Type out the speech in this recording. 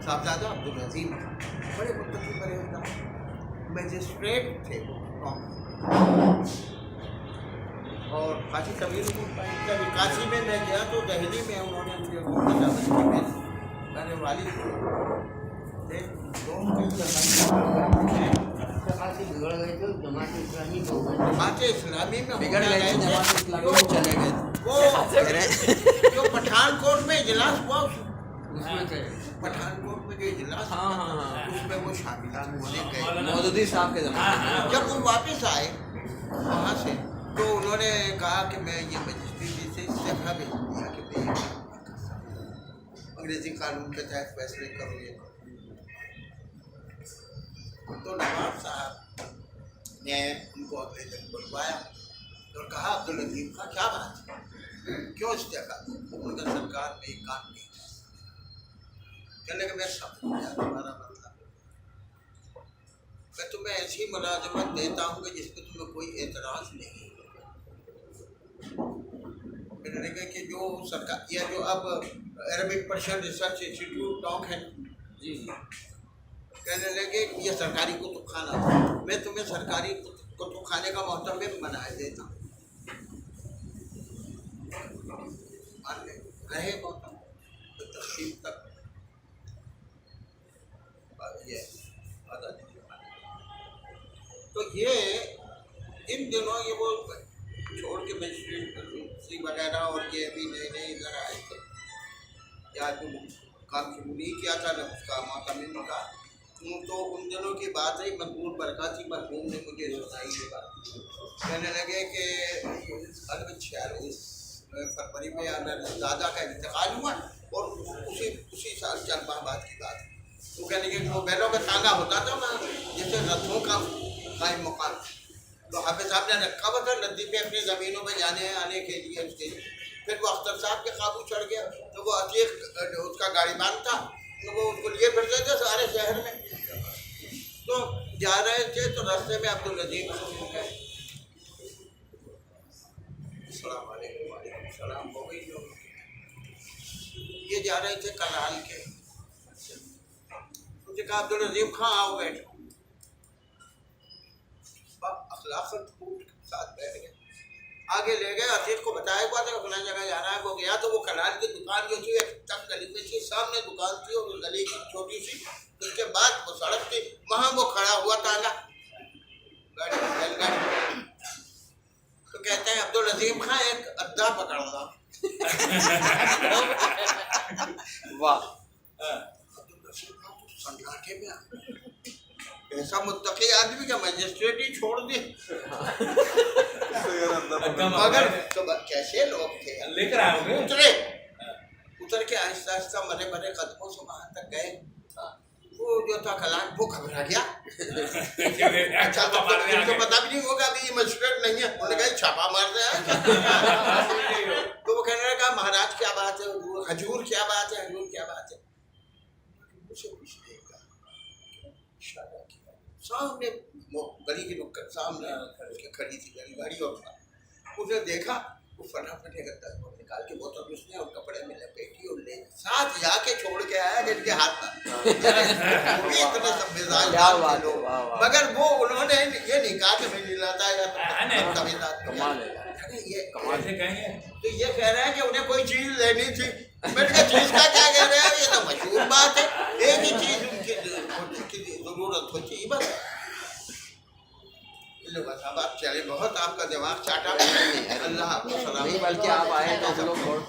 साहबजादा अब्दुल अजीम बड़े मुत्तकी परहेजगार मैजिस्ट्रेट थे वो, और काशी कबीर जब काशी में मैं गया तो दहली में उन्होंने मुझे मेरे वालिद जमात इस्लामी में बिगड़ गए थे, जमात इस्लामी में चले गए वो जो पठानकोट में इजलास हुआ पठानकोट में जो इजलास उसमें वो शामिल होने गए मौदूदी साहब के ज़माने में। जब वो वापस आए वहाँ से तो उन्होंने कहा कि मैं ये मजिस्ट्रेट से इस्तीफा भेज दिया कि मैं अंग्रेजी कानून के तहत फैसले करूँ ये करूँ। तो नवाब साहब ने उनको अगले दिन बुलवाया और कहा अब्दुल अजीम का क्या बात है, क्यों इस्तीफा? उनका सरकार में एक काम नहीं कहने लगे मैं समझ गया तुम्हारा मतलब, मैं तुम्हें ऐसी मुलाजमत देता हूँ कि जिस पर तुम्हें कोई एतराज़ नहीं। मैंने लगा कि जो सरकार या जो अब Arabic Persian research institute talk है जी, कहने लगे ये सरकारी कुतुब खाना था, मैं तुम्हें सरकारी कुतुब खाने का मोहतमिम बना देता हूँ। रहे तो तकसीम तक ये तो ये इन दिनों ये वो छोड़ के मजिस्ट्रेट वगैरह और ये अभी नए नए इधर आए थे, या जो काम शुरू नहीं किया था ना उसका मोहतमिम का, तो उन दिनों की बात है। मकबूल बरकती मरहूम ने मुझे सुनाई ये बात, कहने लगे कि 46 फरवरी में दादा का इंतकाल हुआ और उसी साल चंद माह बाद की बात है। तो कहने लगे वो बैलों का तांगा होता था ना जैसे रथों का कायम मुकाम, तो हाफिज साहब ने रखा हुआ था नदी पे अपनी ज़मीनों में जाने आने के लिए उसके लिए। फिर वो अख्तर साहब के काबू चढ़ गया तो वो अतीक उसका गाड़ीबान था, तो वो उसको लिए फिरते थे सारे शहर में। तो जा रहे थे तो रास्ते में अब्दुल अजीम गए, सलाम हो गई। ये जा रहे थे कनाल के, मुझे कहा अब्दुल अजीम खां आओ बैठो, अखलाकन साथ बैठ गए, आगे ले गए। अतीक को बताया हुआ था फलां जगह जाना है, वो गया तो वो कनाल की दुकान जो थी एक तक गली में थी, सामने दुकान थी और गली की छोटी सी, उसके बाद वो सड़क थी, वहाँ वो खड़ा हुआ तांगा गाड़ी बैलगाड़ी। तो कहते हैं अब्दुल अजीम खां एक अद्दा पकड़ना। वाह, सन्नाटे में ऐसा मुत्तकी आदमी का मजिस्ट्रेट ही छोड़ दे। मगर तो कैसे लोग थे, लेकर आओगे उतर के आहिस्ता आहिस्ता मरे मरे कदमों से वहां तक गए। वो जो था कलान वो घबरा गया। अच्छा तो पता भी नहीं होगा अभी ये मजिस्ट्रेट नहीं है, उन्होंने कहा छापा मार दिया। तो वो कहने लगा महाराज क्या बात है, हजूर क्या बात है, हजूर क्या बात है। उसे कुछ नहीं कहा, इशारा किया सामने वो गली के नुक्कड़ सामने खड़ी थी गाड़ी और उसने देखा, वो फटाफट गद्दा निकाल के बोतल उसने और कपड़े में लपेटी और ले साथ जाके छोड़ के आया जिनके हाथ में। इतने संविधान लोग, मगर वो उन्होंने ये नहीं कहा कि मैं लाता या संविधान ये कमाल से कहेंगे तो ये कह रहे हैं कि उन्हें कोई चीज लेनी थी। मैंने कहा चीज का क्या कह रहे हैं, ये तो मशहूर बात है, एक ही चीज उनकी जरूरत होती है बस। साहब आप चले, बहुत आपका दिमाग चाटा। अल्लाह आपको सलाम। नहीं बल्कि आप आए तो हम लोग